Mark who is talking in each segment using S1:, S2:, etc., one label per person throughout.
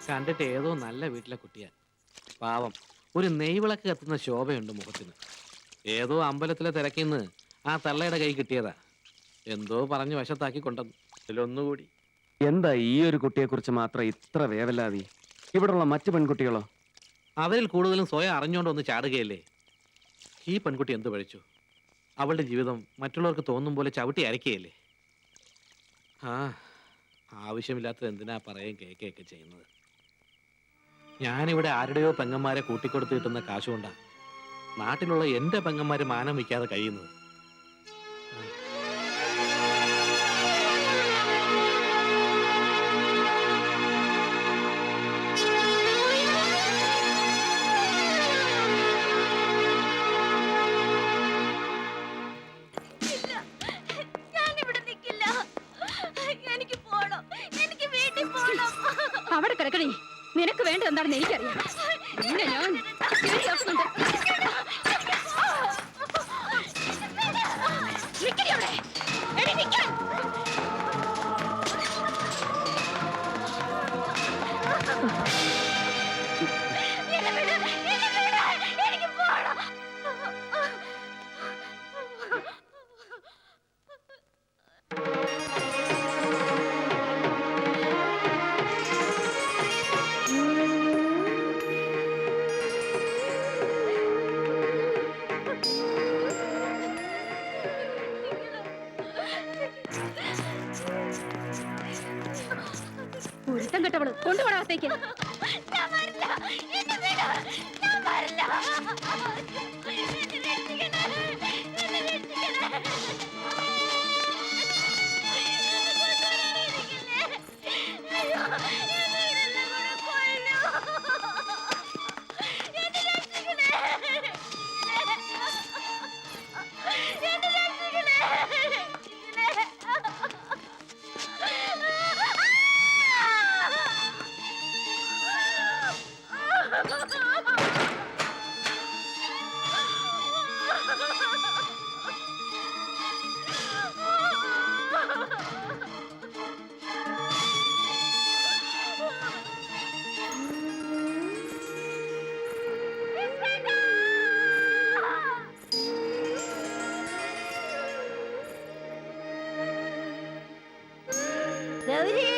S1: കണ്ടിട്ട് ഏതോ നല്ല വീട്ടിലെ കുട്ടിയാ. പാവം, ഒരു നെയ്വിളക്ക് കത്തുന്ന ശോഭയുണ്ട് മുഖത്തിന്. ഏതോ അമ്പലത്തിലെ തിരക്കിന്ന് ആ തള്ളയുടെ കൈ കിട്ടിയതാ. എന്തോ പറഞ്ഞ് വശത്താക്കി കൊണ്ടുവന്നു. ഇതിലൊന്നുകൂടി.
S2: എന്താ ഈ ഒരു കുട്ടിയെക്കുറിച്ച് മാത്രം ഇത്ര വേവലാതി? ഇവിടെയുള്ള മറ്റു പെൺകുട്ടികളോ?
S1: അവരിൽ കൂടുതലും സ്വയം അറിഞ്ഞുകൊണ്ട് ഒന്ന് ചാടുകയല്ലേ. ഈ പെൺകുട്ടി എന്ത് പഴിച്ചു? അവളുടെ ജീവിതം മറ്റുള്ളവർക്ക് തോന്നും പോലെ ചവിട്ടി അരക്കുകയല്ലേ. ആ, ആവശ്യമില്ലാത്തത് എന്തിനാ പറയുകയും കേൾക്കുകയൊക്കെ ചെയ്യുന്നത്. ഞാനിവിടെ ആരുടെയോ പെങ്ങന്മാരെ കൂട്ടിക്കൊടുത്ത് കിട്ടുന്ന കാശുകൊണ്ടാണ് നാട്ടിലുള്ള എൻ്റെ പെങ്ങന്മാര് മാനം വയ്ക്കാതെ കഴിയുന്നത്.
S3: അവിടെ കിടക്കണേ. നിനക്ക് വേണ്ടത് എന്താണെന്ന് എനിക്കറിയാം. പിന്നെ ഞാൻ ശരിയാക്കുന്നുണ്ട്. നിക്കടി അവിടെ. എടി നിക്കാൻ. എനിക്ക് പോണം. ഒരുത്തം കെട്ടവള് കൊണ്ടുപോടാത്തേക്ക്.
S4: கௌரி,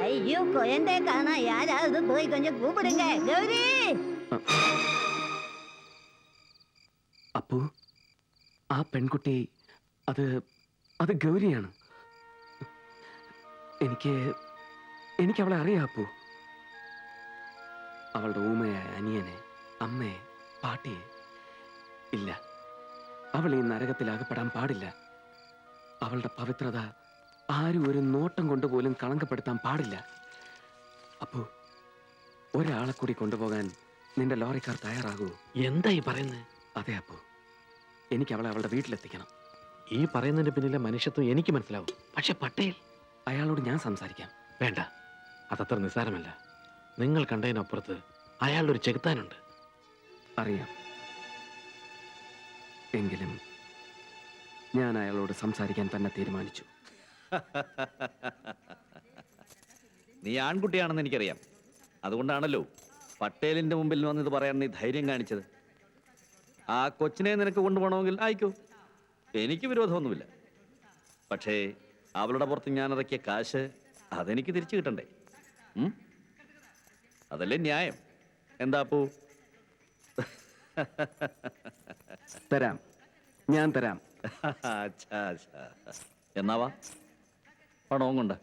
S4: ஐயோ குழந்தை காணா, யாராவது போய் கொஞ்சம் கூப்பிடுங்க. கௌரி,
S2: അപ്പു, ആ പെൺകുട്ടി അത് അത് ഗൗരിയാണ്. എനിക്ക് അവളെ അറിയാം അപ്പു. അവളുടെ ഊമയായ അനിയനെ, അമ്മയെ, പാട്ടിയെ. ഇല്ല, അവൾ ഈ നരകത്തിൽ അകപ്പെടാൻ പാടില്ല. അവളുടെ പവിത്രത ആരും ഒരു നോട്ടം കൊണ്ടുപോലും കളങ്കപ്പെടുത്താൻ പാടില്ല. അപ്പു, ഒരാളെ കൂടി കൊണ്ടുപോകാൻ നിന്റെ ലോറിക്കാർ തയ്യാറാകൂ?
S1: എന്താ ഈ പറയുന്നത്?
S2: അതെ അപ്പു, എനിക്ക് അവളെ അവളുടെ വീട്ടിലെത്തിക്കണം.
S1: ഈ പറയുന്നതിന്റെ പിന്നിലെ മനുഷ്യത്വം എനിക്ക് മനസ്സിലാവും. പക്ഷെ പട്ടേൽ,
S2: അയാളോട് ഞാൻ സംസാരിക്കാം.
S1: വേണ്ട, അതത്ര നിസ്സാരമല്ല. നിങ്ങൾ കണ്ടതിനപ്പുറത്ത് അയാളുടെ ഒരു ചെകുത്താനുണ്ട്.
S2: അറിയാം. എങ്കിലും ഞാൻ അയാളോട് സംസാരിക്കാൻ തന്നെ തീരുമാനിച്ചു.
S5: നീ ആൺകുട്ടിയാണെന്ന് എനിക്കറിയാം. അതുകൊണ്ടാണല്ലോ പട്ടേലിന്റെ മുമ്പിൽ വന്ന് ഇത് പറയാൻ നീ ധൈര്യം കാണിച്ചത്. ആ കൊച്ചിനെ നിനക്ക് കൊണ്ടുപോകണമെങ്കിൽ ആയിക്കോ, എനിക്ക് വിരോധമൊന്നുമില്ല. പക്ഷേ അവളുടെ പുറത്ത് ഞാൻ ഇറക്കിയ കാശ് അതെനിക്ക് തിരിച്ചു കിട്ടണ്ടേ? അതല്ലേ ന്യായം? എന്താ അപ്പൂ?
S2: തരാം, ഞാൻ തരാം.
S5: എന്നാവാ, പണവും കൊണ്ട്.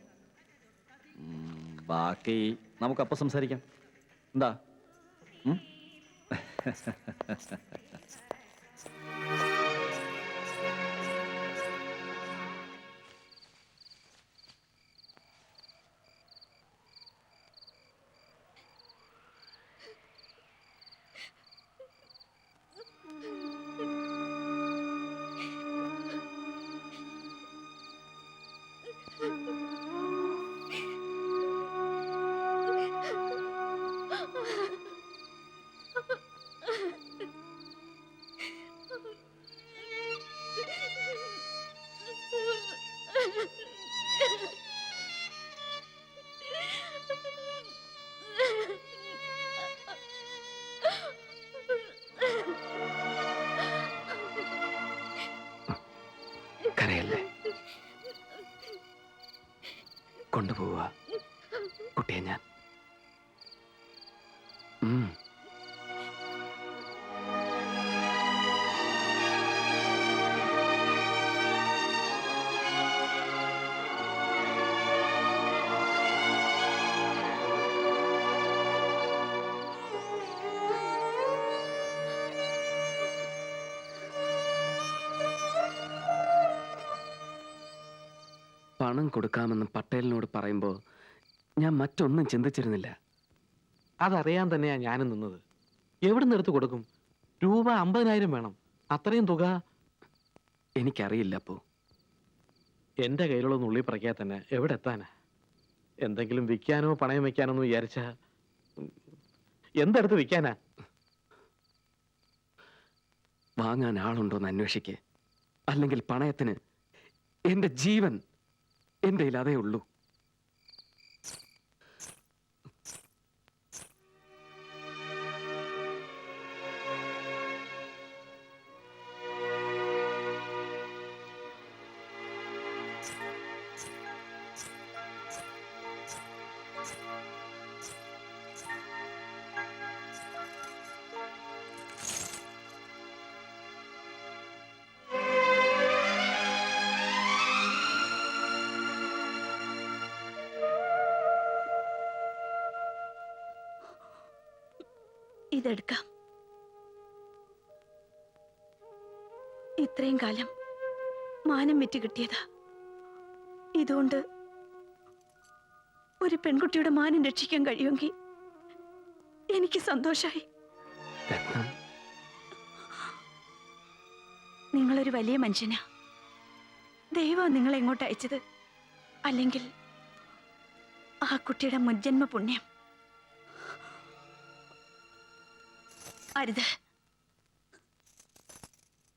S5: ബാക്കി നമുക്കപ്പം സംസാരിക്കാം. എന്താ?
S2: കരയല്ലേ, കൊണ്ടുപോവുക കുട്ടിയെ ഞാൻ. പണം കൊടുക്കാമെന്ന് പട്ടേലിനോട് പറയുമ്പോൾ ഞാൻ മറ്റൊന്നും ചിന്തിച്ചിരുന്നില്ല.
S1: അതറിയാൻ തന്നെയാ ഞാനും നിന്നത്. എവിടുന്ന് എടുത്ത് കൊടുക്കും? രൂപ 50,000 വേണം. അത്രയും തുക
S2: എനിക്കറിയില്ല അപ്പോ.
S1: എന്റെ കയ്യിലുള്ള നുള്ളി പറയ്ക്കാ തന്നെ എവിടെ എത്താനാ? എന്തെങ്കിലും വിൽക്കാനോ പണയം വെക്കാനോ എന്ന് വിചാരിച്ച എന്തെടുത്ത് വിൽക്കാനാ?
S2: വാങ്ങാൻ ആളുണ്ടോന്ന് അന്വേഷിക്കേ, അല്ലെങ്കിൽ പണയത്തിന് എന്റെ ജീവൻ എന്റെ അതേ ഉള്ളൂ.
S3: ഇതെടുക്കാം. ഇത്രയും കാലം മാനം വിറ്റ് കിട്ടിയതാ. ഇതുകൊണ്ട് ഒരു പെൺകുട്ടിയുടെ മാനം രക്ഷിക്കാൻ കഴിയുമെങ്കിൽ എനിക്ക് സന്തോഷായി. നിങ്ങളൊരു വലിയ മനുഷ്യനാ. ദൈവം നിങ്ങളെ എങ്ങോട്ട് അയച്ചത്. അല്ലെങ്കിൽ ആ കുട്ടിയുടെ മുജ്ജന്മ പുണ്യം. അരുത്,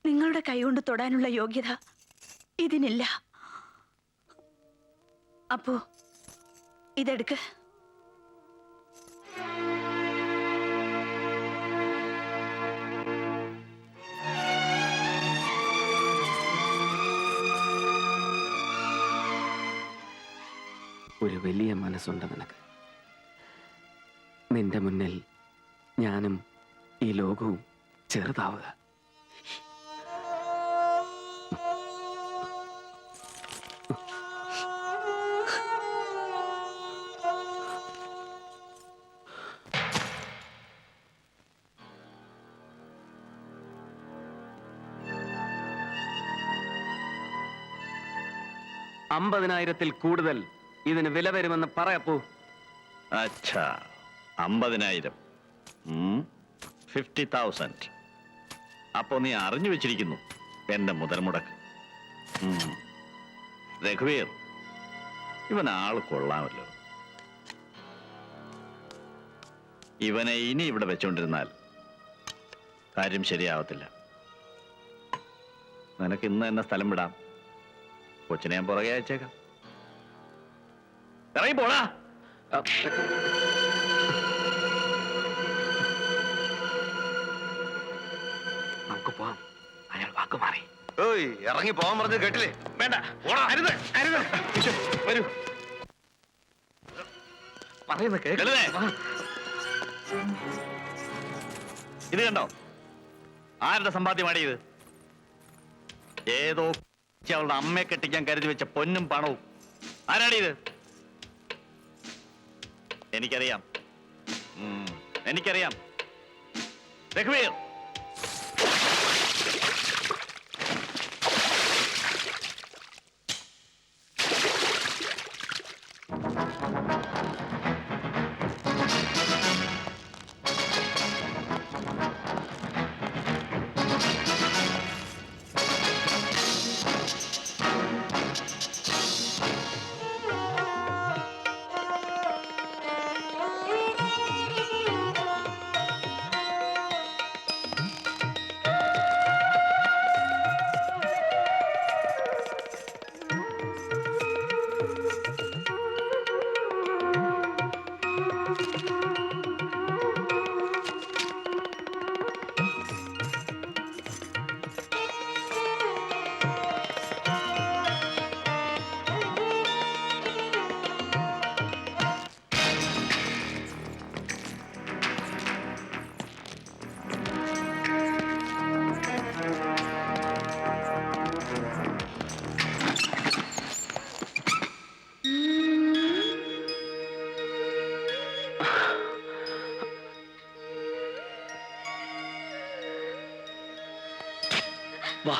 S3: നിങ്ങളുടെ കൈകൊണ്ട് തൊടാനുള്ള യോഗ്യത ഇതിനില്ല. അപ്പോ ഇതെടുക്ക്.
S2: ഒരു വലിയ മനസ്സുണ്ട് നിനക്ക്. നിന്റെ മുന്നിൽ ഞാനും ഈ ലോകവും ചെറുതാവുക. $50,000 കൂടുതൽ ഇതിന് വില വരുമെന്ന് പറയപ്പോ.
S5: അച്ഛാ, 50,000. 50,000. അപ്പോ നീ അറിഞ്ഞു വെച്ചിരിക്കുന്നു എന്റെ മുതൽ മുടക്ക്. രഘുവീർ, ഇവൻ ആള് കൊള്ളാമല്ലോ. ഇവനെ ഇനി ഇവിടെ വെച്ചോണ്ടിരുന്നാൽ കാര്യം ശരിയാവത്തില്ല. നിനക്ക് ഇന്ന് തന്നെ സ്ഥലം വിടാം. കൊച്ചിനെ ഞാൻ പുറകെ അയച്ചേക്കാം. ഇറങ്ങി പോടാ.
S2: നമുക്ക് പോവാം. അയാൾ വാക്ക് മാറി.
S6: ഇറങ്ങി പോകാൻ പറഞ്ഞത് കേട്ടില്ലേ?
S1: വേണ്ട, അരുത്, അരുത്. വരൂ, പറയുന്ന
S5: ലളിതേ, ഇത് കണ്ടോ? ആരുടെ സമ്പാദ്യമാണ് ഇത്? ഏതോ അവളുടെ അമ്മയെ കെട്ടിക്കാൻ കരുതി വെച്ച പൊന്നും പണവും. ആരാണിത്? എനിക്കറിയാം, എനിക്കറിയാം. രഘുവീർ,
S2: വാ.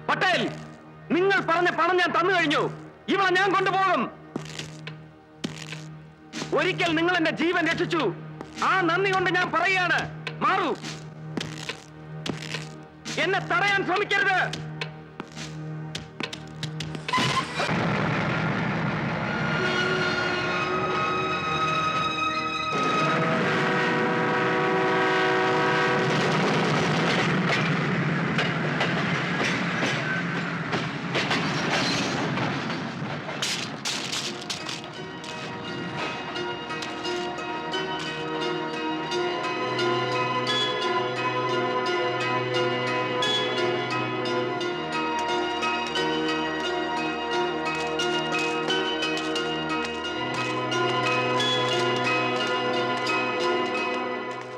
S2: പട്ടേൽ, നിങ്ങൾ പറഞ്ഞ പണം ഞാൻ തന്നു കഴിഞ്ഞു. ഇവളെ ഞാൻ കൊണ്ടുപോകും. ഒരിക്കൽ നിങ്ങൾ എന്റെ ജീവൻ രക്ഷിച്ചു. ആ നന്ദി കൊണ്ട് ഞാൻ പറയുകയാണ്, മാറൂ. എന്നെ തടയാൻ ശ്രമിക്കരുത്.